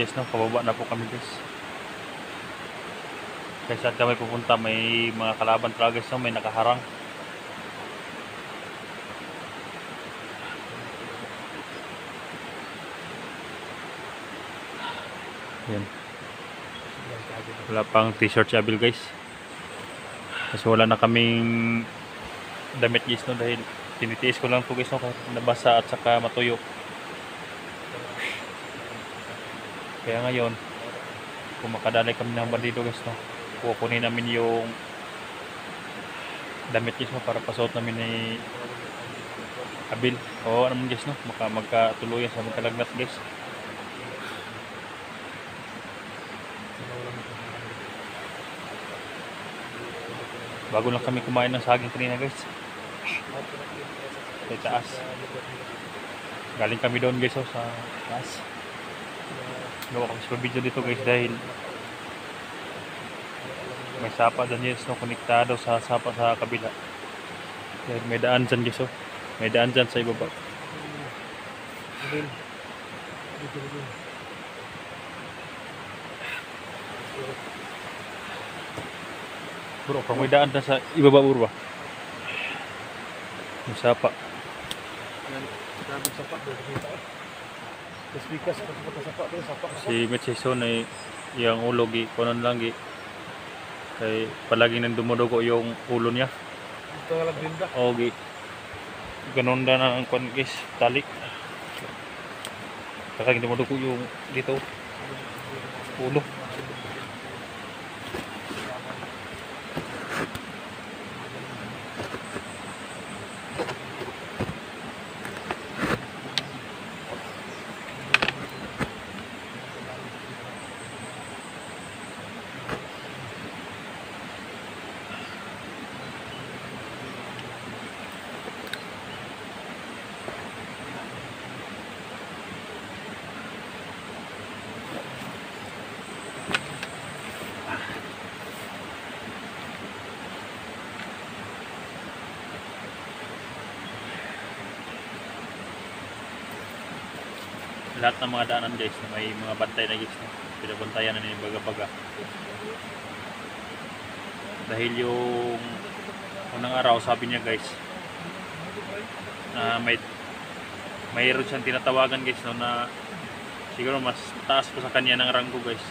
guys, no? Pababa na po kami guys. Kaya saan kami pupunta, may mga kalaban talaga guys, no? May nakaharang. Yan. Wala pang t-shirt si Abil guys. Kasi wala na kaming damit guys, no? Dahil tinitiis ko lang po guys, no? Kahit nabasa at saka matuyo. Kaya ngayon, kung makadalay kami ng bandido guys, no? Kukunin namin yung damit guys, no? Para pasuot namin ni Abil. Oo naman guys, no? Magkatuluyan sa magkalagnat guys. Bago lang kami kumain ng saging kanina guys. Sa taas. Galing kami doon guys, oh, sa taas. Gawa kami sa video dito guys dahil may sapa dyan guys, no? Konektado sa sapa sa kabila. Dahil may daan dyan guys, oh. May daan dyan sa ibaba. Bro, pag may daan na sa ibaba bro ba? May sapa. Si Metchison ay yung ulo gi kunan lang gi kay palagi nang dumudugo yung ulo niya. Ito nga lang binda. O gi ganun na ang kon guys, tali. Kaya dumudugo yung dito ulo. Lahat ng mga daanan guys na may mga bantay na guys, no? Pinabantayan na ni baga-baga. Dahil yung unang araw sabi niya guys na mayroon siyang tinatawagan guys, no, na siguro mas taas pa sa kanya ng ranggo guys.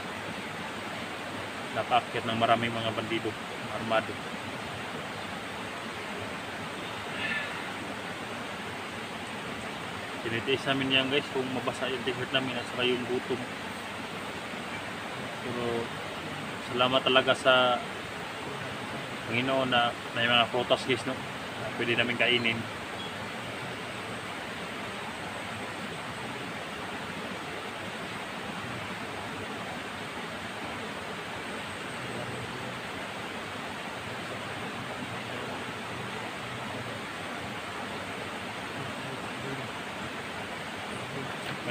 Napaakyat ng maraming mga bandido armado. Tinitiis namin yan guys kung mabasa yung t-shirt namin at saka yung gutom. Pero salamat talaga sa Panginoon na may mga prutas guys, no? Na pwede namin kainin.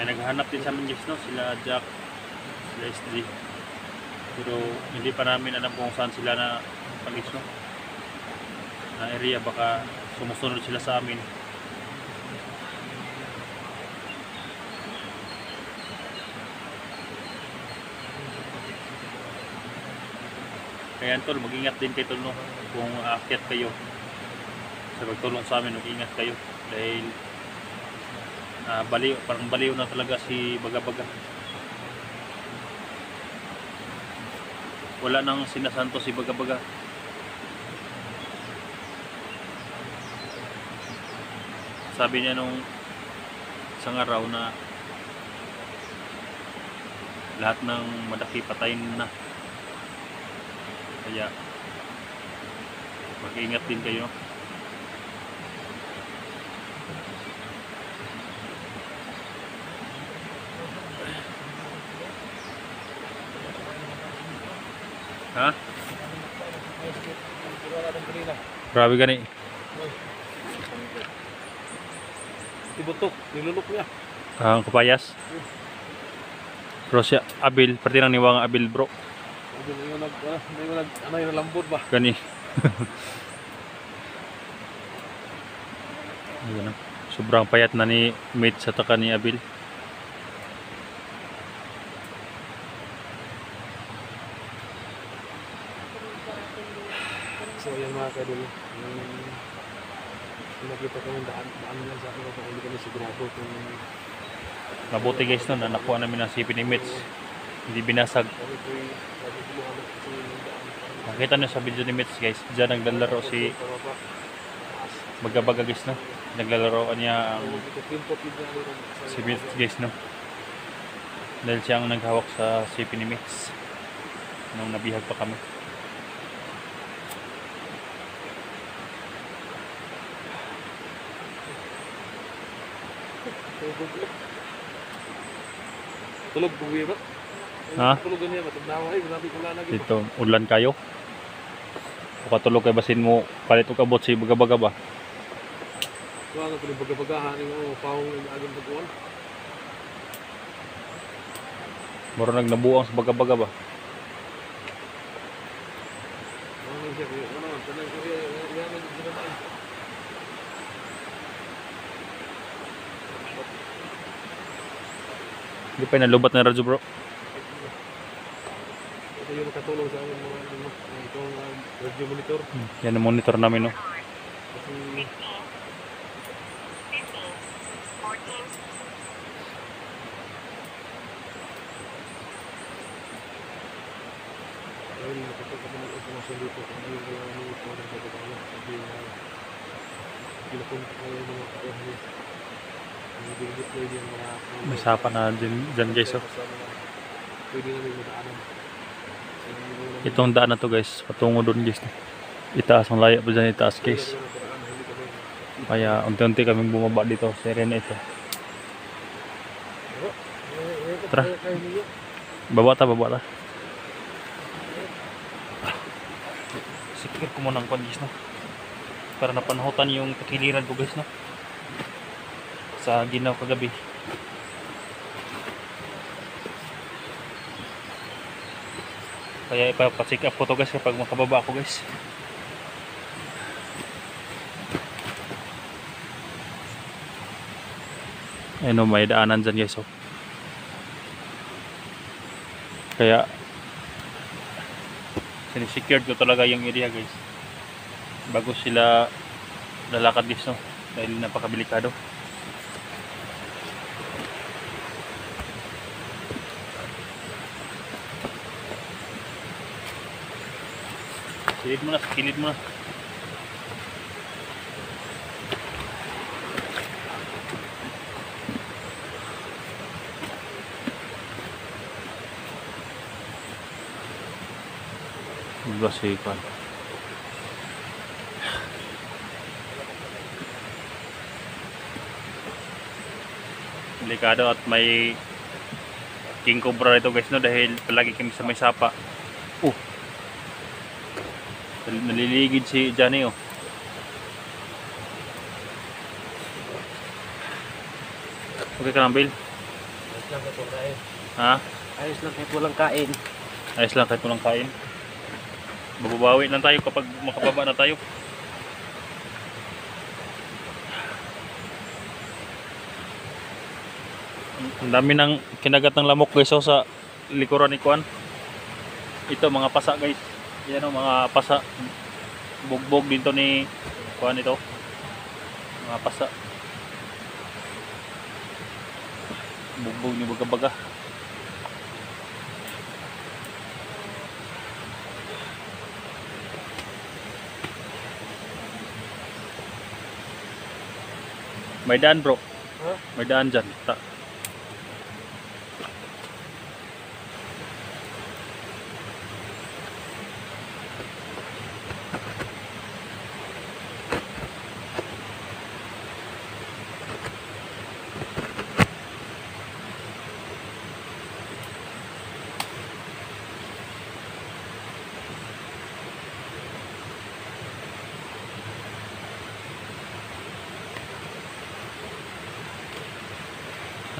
May naghahanap din sa amin guys, no? Sila Jack, sila SD. Pero hindi pa namin alam kung saan sila na palis, no? Na area, baka sumusunod sila sa amin. Kaya tol, mag-ingat din kayo tol, no? Kung aakyat kayo sa pagtulong sa amin, mag-ingat kayo dahil parang baliw na talaga si baga-baga. Wala nang sinasanto si baga-baga. Sabi niya nung isang araw na lahat ng madaki patayin na. Kaya mag-ingat din kayo. Ha? Grabe gani. Ibutok, nilulok niya. Ang kapayas. Bro siya, Abil, pati nang niwang Abil bro. Ano yung lambot ba? Gani. Ayun, sobrang payat na ni Mitch sa taka ni Abil. So yan mga kadol, yung nakita ko yung daan nila sa akin kapag hindi kami sigurado kung Mabuti guys no, na nakuha namin ang CP ni Mitch. Hindi binasag. kami ko'y nabibuluhan at kasi yung daan. Nakita nyo sa video ni Mitch guys, dyan naglalaro si Pababa. Bagabaga guys no. Naglalaro niya ang Ito pimpot yung nalaro si Mitch guys no. Dahil siya ang naghawak sa CP ni Mitch nung nabihag pa kami. Tulog buwi ba? Ha? Tulog niya ba? Tagnawa ay, grabe ko lang lagi. Dito, ulan kayo. O katulog kay basin mo, palit o kabot si Bagabaga ba? Kaya nga pala bagabagahan yung pawang agong baguan. Muro nagnabuang sa Bagabaga ba? Ano siya? Ano? Tanang ko siya. Yan ang ginamain. Hindi pa nalubat na radyo bro. Ito yung nakatulong sa amin mga itong radio monitor. Yan ang monitor namin no. Kasi dahil nakatulong kami ng informasyon dito kung ano yung mga ito ng bagabaya. Kasi pinapunta ko yung mga kaohli. Ang dinideploy yung mga May sapa na dyan guys oh. pwede namin madaanan. Itong daan na to guys, patungo doon guys. Itaas ang layo pa dyan, itaas guys. Kaya unti-unti kaming bumaba dito sa area na ito. Tara. Baba ta. Sikir ko muna ang kwan guys no. Para napanahutan yung pakiliran ko guys no. Sa ginaw kagabi. Kaya ipapacheck up ko to guys kapag makababa ako guys. Ayun o, may daanan dyan guys oh. Kaya sinisecured ko talaga yung area guys bago sila lalakad guys no. Dahil napakabilikado. Kilid mo na. Basikan. Delikado at may king cobra ito guys no dahil palagi kami sa may sapa. Naliligid si Johnny oh. Okay ka lang Bill? Ayos lang kahit walang kain. Ha? Ayos lang kahit walang kain. Ayos lang kahit walang kain. Bababawi lang tayo kapag makababa na tayo. Ang dami ng kinagat ng lamok guys oh, sa likuran ni Kuan. Ito mga pasa guys. Yan o mga pasa. Bugbog dito ni Kuan ito. Mga pasa. Bugbog ni Bagabaga. May daan bro. Ha? May daan dyan.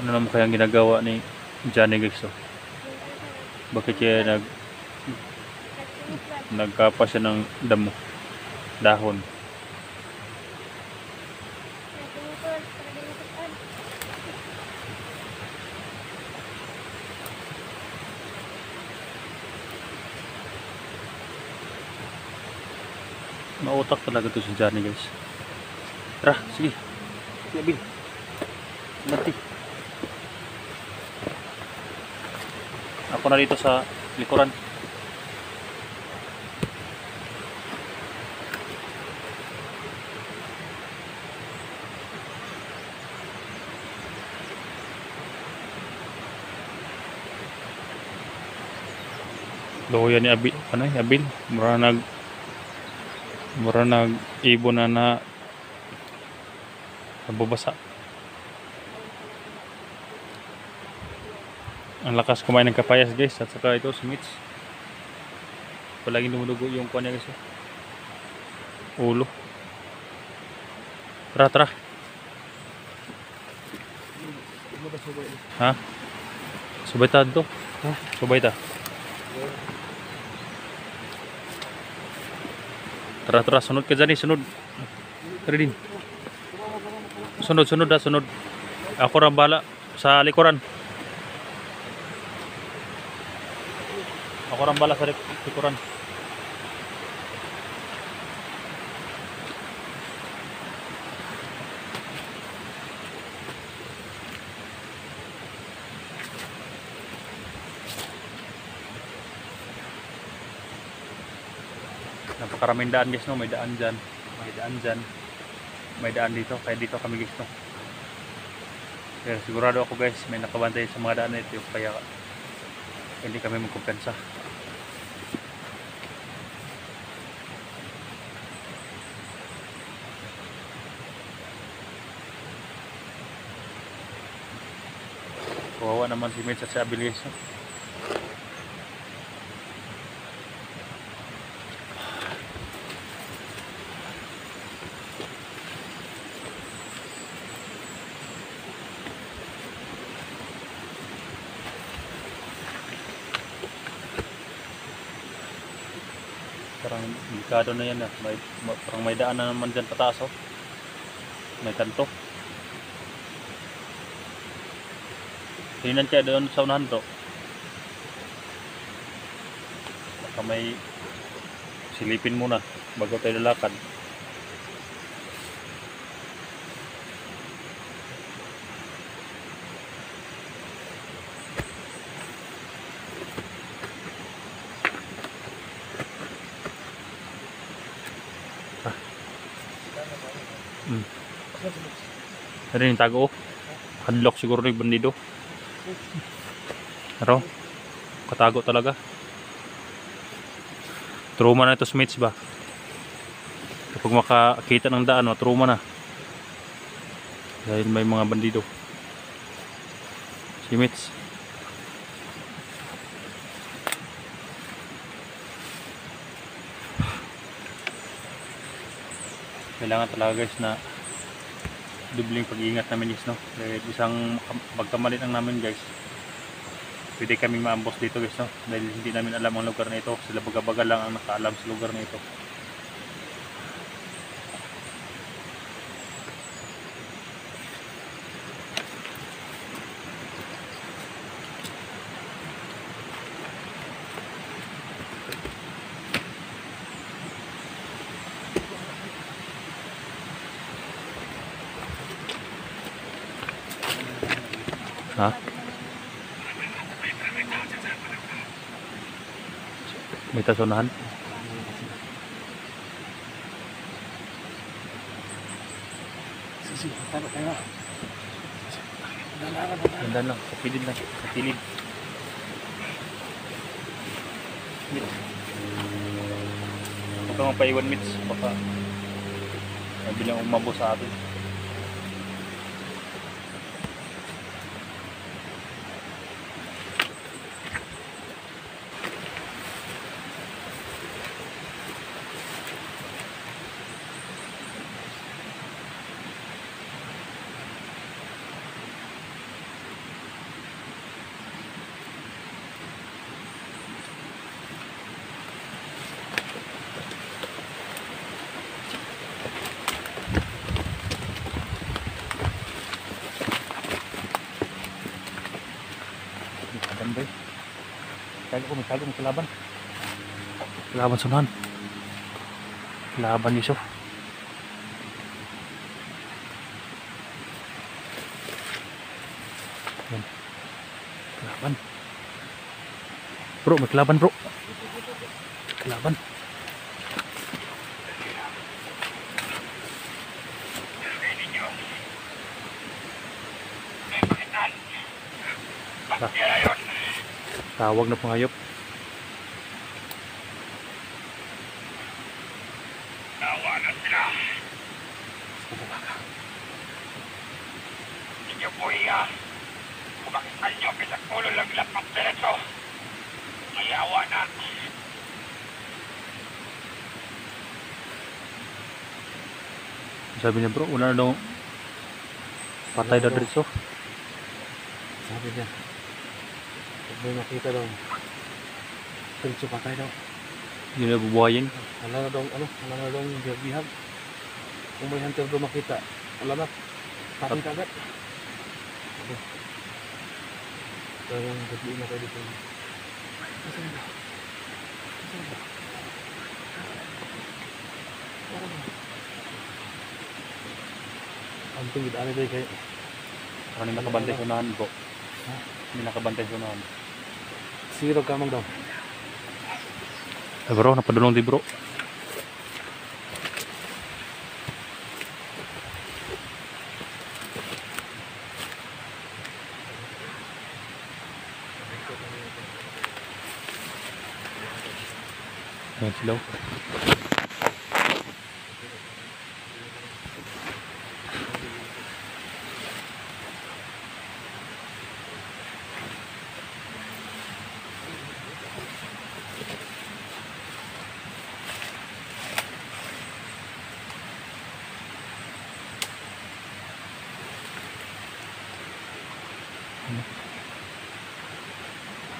Ano naman kayang ginagawa ni Johnny guys oh? Bakit kaya nagkapa siya ng dahon? Mautak talaga to si Johnny guys. Tara, sige. Sige, Bill. Mati. Ako na dito sa likuran. Loya ni Abil, ano eh, Abil, mura nag ibon na nababasa. Ang lakas kumain ng kapayas guys, at saka ito si Mitch. Palaging dumudugo yung kuha niya guys. Ulo. Tara, tara. Ha? Subay ta to. Ha? Subay ta. Tara, tara, sunod ka dyan eh, sunod. Tara din. Sunod, sunod ha, sunod. Ako rin bala sa likuran. Ako rin bala sa likuran. Napakaraming daan guys no, may daan dyan, may daan dyan, may daan dito, kaya dito kami guys no. Pero sigurado ako guys, may nakabantay sa mga daan na ito, kaya hindi kami magkumpensa. Kawawa naman si Mitch at si Abil guys no. Parang delikado na yan parang may daan na naman dyan pataas oh. May kanto. Tingnan kaya doon sa unahan bro. Baka may silipin muna bago tayo lalakad. Ano yung tago oh. Hadlock siguro ng bandido. Pero katago talaga. Trauma na ito Smiths ba? Kapag makakita ng daan, trauma na. Dahil may mga bandido. Si Smiths. Kailangan talaga guys na dubling pag-iingat namin guys no. Dahil isang magkamali lang namin guys, pwede kaming maambos dito guys no. Dahil hindi namin alam ang lugar na ito, sila baga-baga lang ang nakaalam sa lugar na ito. Ha? May tasunahan? Sisi, tayo tayo. Ganda lang, kapilid lang, kapilid. Huwag kang mapaiwan Mitch, baka bilang umabo sa atin. Bay. Kaya ko may kalaban. Kalaban sunahan. Laban guys, oh. Yan. Laban. Bro, may kalaban bro. Kalaban. Tawag na pangayop. Tawanan sila. Inyo po iya. Kumakitan nyo pisang ulo laglat ng diretso. Mayawa na. Sabi niya bro, una na daw patay daw diretso. Sabi niya. Pag may makita daw. Diretso patay daw. Hindi na bubuhayin. Wala na daw, wala na daw bihag. Kung may hunter daw makita, wala na. Patay kagad. Parang gabi na kayo dito. Asan ba? Asan ba? Anting gidaan tayo kayo. Ano yung nakabantay sa unahan bro? Ha? Hindi nakabantay sa unahan. Sirog kamang daw. Eh bro, napadulong di bro. Ayan sila.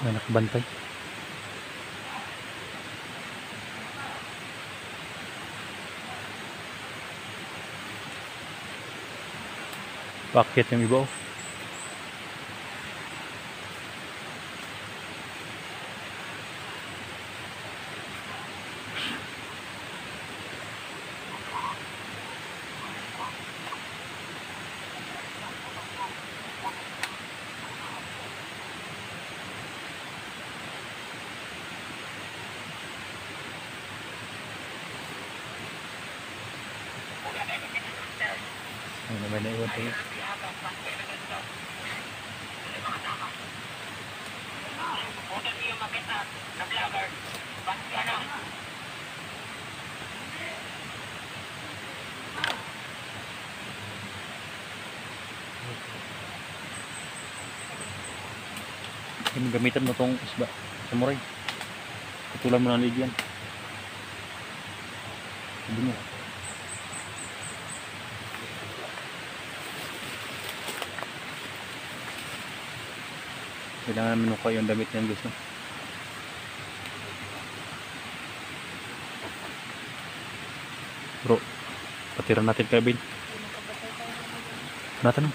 May nakabantay. Bakit yung iba oh? Ano naman na iwan tayo? Yung gamitan mo tong isda, samurai. Patulan mo ng ligyan. Sabi mo. Kailangan naman ko yung damit niyan guys, no? Bro, patiran natin kay Ben. Natin mo.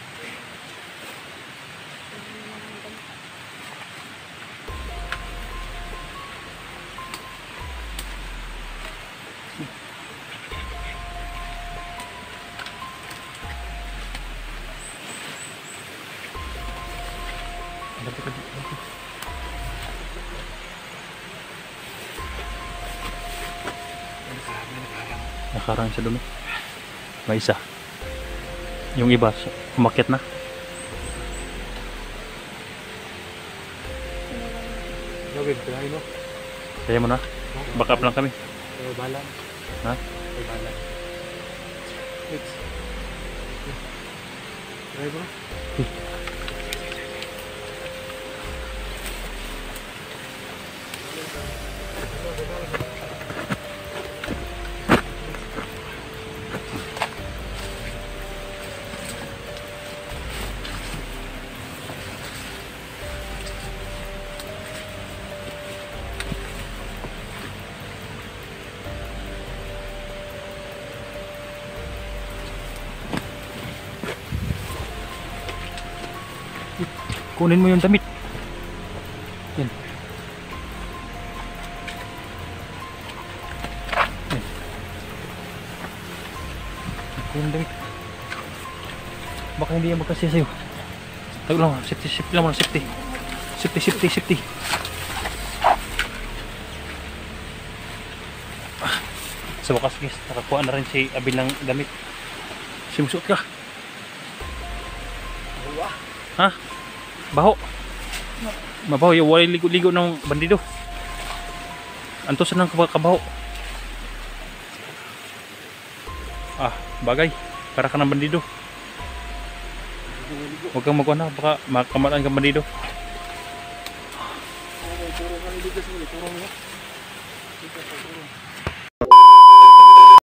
Nakarang sa dumi. May isa. Yung iba, umakyat na. Gawin, try no? Kaya mo na. Back up lang kami. Balan. Ha? Balan. Fix. Try bro. Kunin mo yung damit. Yan. Yan. Yung damit. Baka hindi yan magkasya sa'yo. Tago lang, safety lang muna, safety. Safety. Sa wakas guys, nakakuha na rin si Abin ng damit. Simusuot ka. Ha? Baho. Mabaho, yung walay ligo-ligo ng bandido. Antosan ng kabaho. Ah, bagay. Para ka ng bandido. Huwag kang magkuha na, baka makamalaan kang bandido. Turo ka niligas mo, turo mo.